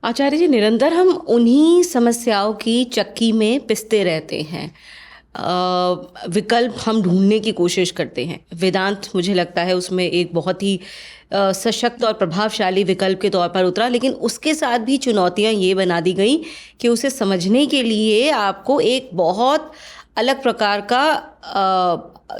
आचार्य जी, निरंतर हम उन्हीं समस्याओं की चक्की में पिसते रहते हैं। विकल्प हम ढूंढने की कोशिश करते हैं। वेदांत मुझे लगता है उसमें एक बहुत ही सशक्त और प्रभावशाली विकल्प के तौर पर उतरा, लेकिन उसके साथ भी चुनौतियां ये बना दी गई कि उसे समझने के लिए आपको एक बहुत अलग प्रकार का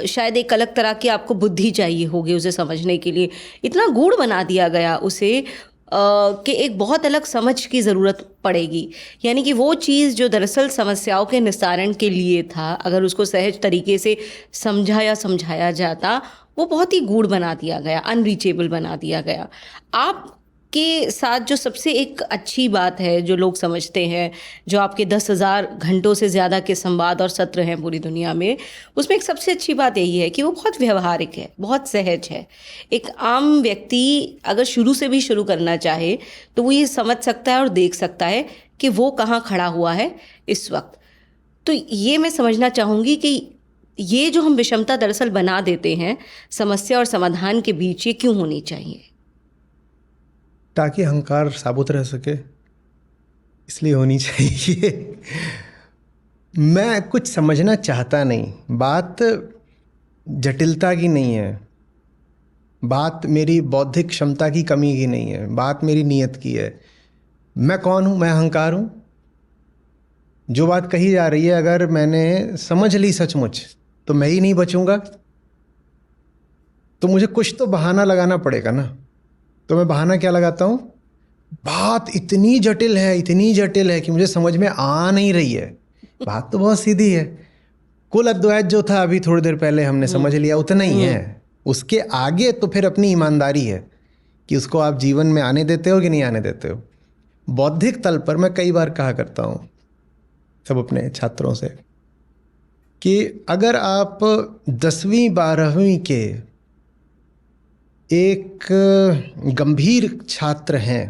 शायद एक अलग तरह की आपको बुद्धि चाहिए होगी उसे समझने के लिए। इतना गूढ़ बना दिया गया उसे कि एक बहुत अलग समझ की ज़रूरत पड़ेगी। यानी कि वो चीज़ जो दरअसल समस्याओं के निस्तारण के लिए था, अगर उसको सहज तरीके से समझा या समझाया जाता, वो बहुत ही गूढ़ बना दिया गया, अनरीचेबल बना दिया गया। आपके साथ जो सबसे एक अच्छी बात है, जो लोग समझते हैं, जो आपके 10,000 घंटों से ज़्यादा के संवाद और सत्र हैं पूरी दुनिया में, उसमें एक सबसे अच्छी बात यही है कि वो बहुत व्यवहारिक है, बहुत सहज है। एक आम व्यक्ति अगर शुरू से भी शुरू करना चाहे तो वो ये समझ सकता है और देख सकता है कि वो कहाँ खड़ा हुआ है इस वक्त। तो ये मैं समझना चाहूँगी कि ये जो हम विषमता दरअसल बना देते हैं समस्या और समाधान के बीच, ये क्यों होनी चाहिए? ताकि अहंकार साबुत रह सके, इसलिए होनी चाहिए। मैं कुछ समझना चाहता नहीं। बात जटिलता की नहीं है, बात मेरी बौद्धिक क्षमता की कमी की नहीं है, बात मेरी नीयत की है। मैं कौन हूँ? मैं अहंकार हूँ। जो बात कही जा रही है अगर मैंने समझ ली सचमुच, तो मैं ही नहीं बचूंगा। तो मुझे कुछ तो बहाना लगाना पड़ेगा ना। तो मैं बहाना क्या लगाता हूँ? बात इतनी जटिल है, इतनी जटिल है कि मुझे समझ में आ नहीं रही है। बात तो बहुत सीधी है। कुल अद्वैत जो था अभी थोड़ी देर पहले हमने समझ लिया, उतना ही है। उसके आगे तो फिर अपनी ईमानदारी है कि उसको आप जीवन में आने देते हो कि नहीं आने देते हो। बौद्धिक तल पर मैं कई बार कहा करता हूँ सब अपने छात्रों से कि अगर आप 10वीं 12वीं के एक गंभीर छात्र हैं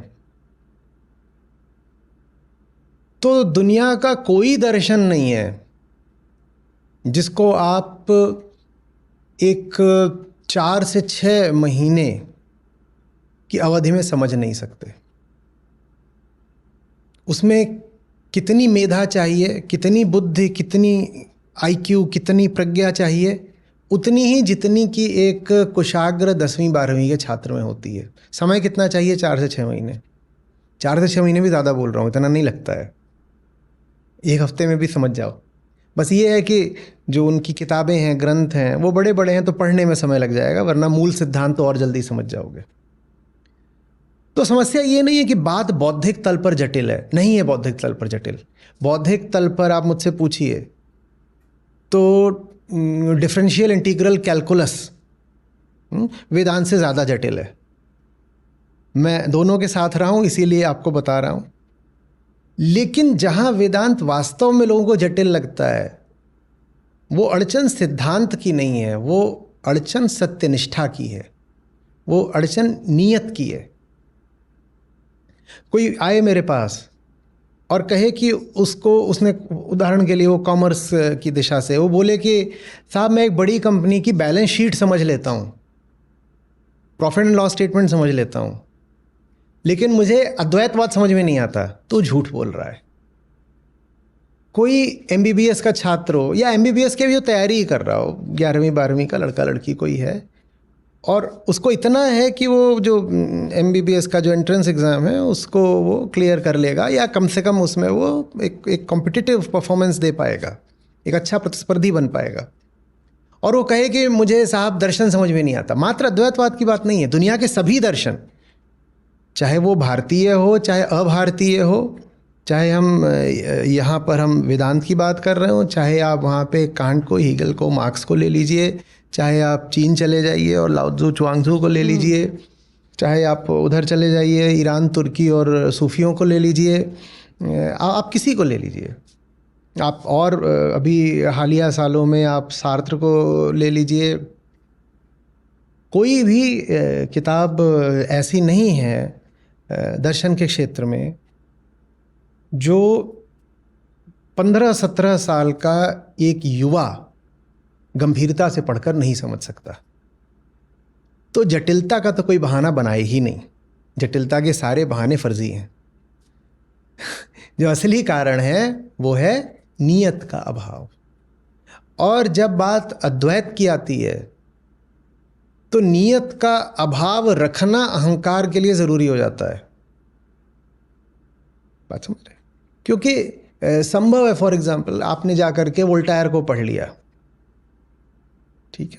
तो दुनिया का कोई दर्शन नहीं है जिसको आप एक 4 से 6 महीने की अवधि में समझ नहीं सकते। उसमें कितनी मेधा चाहिए, कितनी बुद्धि, कितनी आईक्यू, कितनी प्रज्ञा चाहिए, उतनी ही जितनी कि एक कुशाग्र 10वीं 12वीं के छात्र में होती है। समय कितना चाहिए? 4 से 6 महीने। 4 से 6 महीने भी ज़्यादा बोल रहा हूँ, इतना नहीं लगता है। 1 हफ्ते में भी समझ जाओ। बस ये है कि जो उनकी किताबें हैं, ग्रंथ हैं, वो बड़े बड़े हैं तो पढ़ने में समय लग जाएगा, वरना मूल सिद्धांत तो और जल्दी समझ जाओगे। तो समस्या ये नहीं है कि बात बौद्धिक तल पर जटिल है, नहीं है बौद्धिक तल पर जटिल। बौद्धिक तल पर आप मुझसे पूछिए तो डिफरेंशियल इंटीग्रल कैलकुलस वेदांत से ज़्यादा जटिल है। मैं दोनों के साथ रहा हूँ इसीलिए आपको बता रहा हूँ। लेकिन जहाँ वेदांत वास्तव में लोगों को जटिल लगता है, वो अड़चन सिद्धांत की नहीं है, वो अड़चन सत्यनिष्ठा की है, वो अड़चन नियत की है। कोई आए मेरे पास और कहे कि उसने उदाहरण के लिए वो कॉमर्स की दिशा से वो बोले कि साहब मैं एक बड़ी कंपनी की बैलेंस शीट समझ लेता हूँ, प्रॉफिट एंड लॉस स्टेटमेंट समझ लेता हूँ, लेकिन मुझे अद्वैतवाद समझ में नहीं आता। तो झूठ बोल रहा है। कोई एमबीबीएस का छात्र हो या एमबीबीएस के भी जो तैयारी कर रहा हो, 11वीं 12वीं का लड़का लड़की कोई है और उसको इतना है कि वो जो एमबीबीएस का जो एंट्रेंस एग्ज़ाम है उसको वो क्लियर कर लेगा, या कम से कम उसमें वो एक कॉम्पिटिटिव परफॉर्मेंस दे पाएगा, एक अच्छा प्रतिस्पर्धी बन पाएगा, और वो कहे कि मुझे साहब दर्शन समझ में नहीं आता। मात्र अद्वैतवाद की बात नहीं है, दुनिया के सभी दर्शन, चाहे वो भारतीय हो चाहे अभारतीय हो, चाहे हम यहाँ पर हम वेदांत की बात कर रहे हो, चाहे आप वहाँ पे कांट को, हीगल को, मार्क्स को ले लीजिए, चाहे आप चीन चले जाइए और लाओ त्ज़ू च्वांगज़ू को ले लीजिए, चाहे आप उधर चले जाइए ईरान, तुर्की और सूफियों को ले लीजिए, आप किसी को ले लीजिए। आप और अभी हालिया सालों में आप सार्त्र को ले लीजिए। कोई भी किताब ऐसी नहीं है दर्शन के क्षेत्र में जो 15-17 साल का एक युवा गंभीरता से पढ़कर नहीं समझ सकता। तो जटिलता का तो कोई बहाना बनाए ही नहीं। जटिलता के सारे बहाने फर्जी हैं। जो असली कारण है वो है नियत का अभाव। और जब बात अद्वैत की आती है तो नियत का अभाव रखना अहंकार के लिए ज़रूरी हो जाता है। बात समझ रहे हैं? क्योंकि संभव है, फॉर एग्जाम्पल आपने जा कर के वोल्टायर को पढ़ लिया, ठीक है,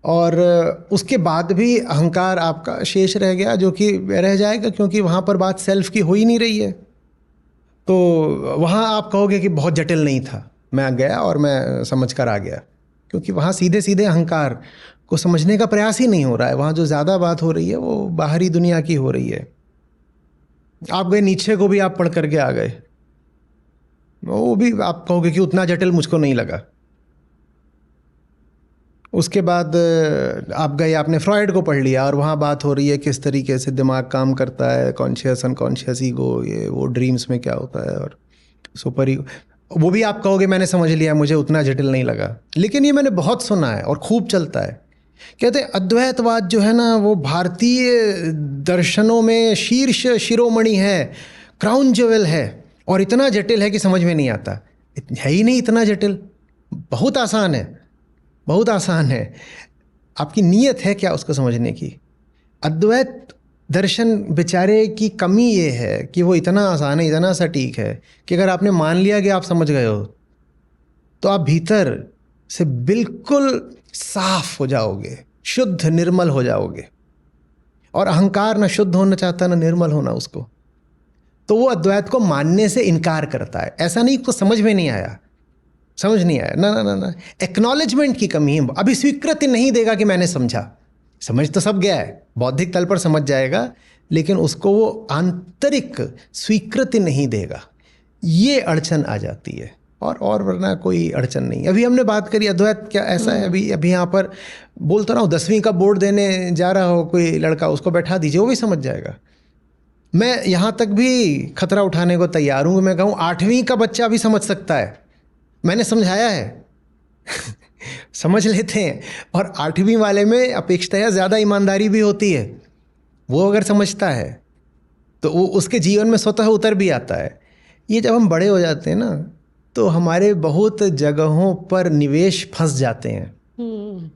और उसके बाद भी अहंकार आपका शेष रह गया, जो कि रह जाएगा क्योंकि वहाँ पर बात सेल्फ की हो ही नहीं रही है। तो वहाँ आप कहोगे कि बहुत जटिल नहीं था, मैं गया और मैं समझ कर आ गया, क्योंकि वहाँ सीधे सीधे अहंकार को समझने का प्रयास ही नहीं हो रहा है। वहाँ जो ज़्यादा बात हो रही है वो बाहरी दुनिया की हो रही है। आप गए नीचे को भी आप पढ़ करके आ गए, वो भी आप कहोगे कि उतना जटिल मुझको नहीं लगा। उसके बाद आप गए, आपने फ्रॉइड को पढ़ लिया और वहाँ बात हो रही है किस तरीके से दिमाग काम करता है, कॉन्शियस अनकॉन्शियस ईगो, ये वो ड्रीम्स में क्या होता है और सुपर ईगो, वो भी आप कहोगे मैंने समझ लिया, मुझे उतना जटिल नहीं लगा। लेकिन ये मैंने बहुत सुना है और खूब चलता है। कहते हैं अद्वैतवाद जो है ना वो भारतीय दर्शनों में शीर्ष शिरोमणि है, क्राउन ज्वेल है, और इतना जटिल है कि समझ में नहीं आता। है ही नहीं इतना जटिल, बहुत आसान है, बहुत आसान है। आपकी नीयत है क्या उसको समझने की। अद्वैत दर्शन बेचारे की कमी ये है कि वो इतना आसान है, इतना सटीक है कि अगर आपने मान लिया कि आप समझ गए हो तो आप भीतर से बिल्कुल साफ हो जाओगे, शुद्ध निर्मल हो जाओगे। और अहंकार ना शुद्ध होना चाहता ना निर्मल होना उसको, तो वो अद्वैत को मानने से इनकार करता है। ऐसा नहीं उसको समझ में नहीं आया, समझ नहीं आया, ना ना ना ना, एक्नॉलेजमेंट की कमी है। अभी स्वीकृति नहीं देगा कि मैंने समझा। समझ तो सब गया है, बौद्धिक तल पर समझ जाएगा, लेकिन उसको वो आंतरिक स्वीकृति नहीं देगा। ये अड़चन आ जाती है, और वरना कोई अड़चन नहीं। अभी हमने बात करी अद्वैत क्या ऐसा है। अभी यहाँ पर बोलता रहा हूँ, 10वीं का बोर्ड देने जा रहा हो कोई लड़का, उसको बैठा दीजिए, वो भी समझ जाएगा। मैं यहाँ तक भी खतरा उठाने को तैयार हूँ, मैं कहूँ 8वीं का बच्चा भी समझ सकता है, मैंने समझाया है। समझ लेते हैं। और 8वीं वाले में अपेक्षाया ज़्यादा ईमानदारी भी होती है। वो अगर समझता है तो वो उसके जीवन में स्वतः उतर भी आता है। ये जब हम बड़े हो जाते हैं ना तो हमारे बहुत जगहों पर निवेश फंस जाते हैं,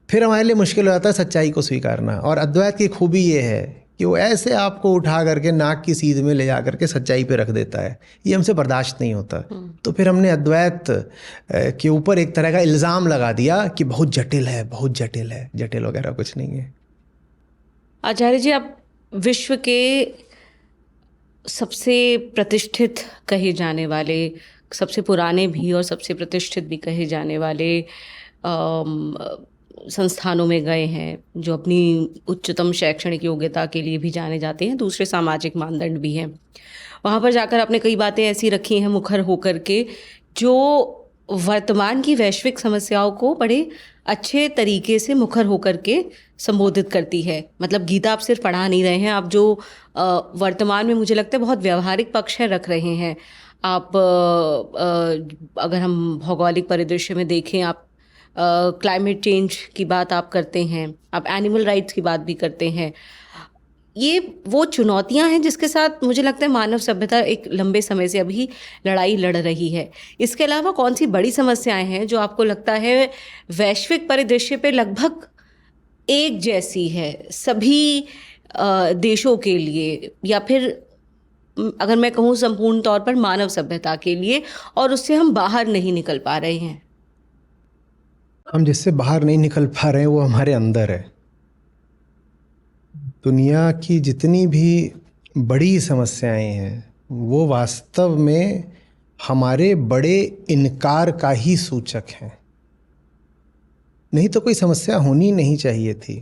फिर हमारे लिए मुश्किल हो जाता है सच्चाई को स्वीकारना। और अद्वैत की खूबी ये है कि वो ऐसे आपको उठा करके नाक की सीध में ले जा करके सच्चाई पे रख देता है। ये हमसे बर्दाश्त नहीं होता। तो फिर हमने अद्वैत के ऊपर एक तरह का इल्ज़ाम लगा दिया कि बहुत जटिल है, बहुत जटिल है। जटिल वगैरह कुछ नहीं है। आचार्य जी, आप विश्व के सबसे प्रतिष्ठित कहे जाने वाले, सबसे पुराने भी और सबसे प्रतिष्ठित भी कहे जाने वाले संस्थानों में गए हैं, जो अपनी उच्चतम शैक्षणिक योग्यता के लिए भी जाने जाते हैं, दूसरे सामाजिक मानदंड भी हैं। वहाँ पर जाकर आपने कई बातें ऐसी रखी हैं मुखर होकर के, जो वर्तमान की वैश्विक समस्याओं को बड़े अच्छे तरीके से मुखर होकर के संबोधित करती है। मतलब गीता आप सिर्फ पढ़ा नहीं रहे हैं, आप जो वर्तमान में मुझे लगता है बहुत व्यवहारिक पक्ष है रख रहे हैं। आप अगर हम भौगोलिक परिदृश्य में देखें, आप क्लाइमेट चेंज की बात आप करते हैं, आप एनिमल राइट्स की बात भी करते हैं। ये वो चुनौतियां हैं जिसके साथ मुझे लगता है मानव सभ्यता एक लंबे समय से अभी लड़ाई लड़ रही है। इसके अलावा कौन सी बड़ी समस्याएं हैं जो आपको लगता है वैश्विक परिदृश्य पे लगभग एक जैसी है सभी देशों के लिए, या फिर अगर मैं कहूँ संपूर्ण तौर पर मानव सभ्यता के लिए, और उससे हम बाहर नहीं निकल पा रहे हैं? हम जिससे बाहर नहीं निकल पा रहे हैं वो हमारे अंदर है। दुनिया की जितनी भी बड़ी समस्याएं हैं वो वास्तव में हमारे बड़े इनकार का ही सूचक हैं। नहीं तो कोई समस्या होनी नहीं चाहिए थी।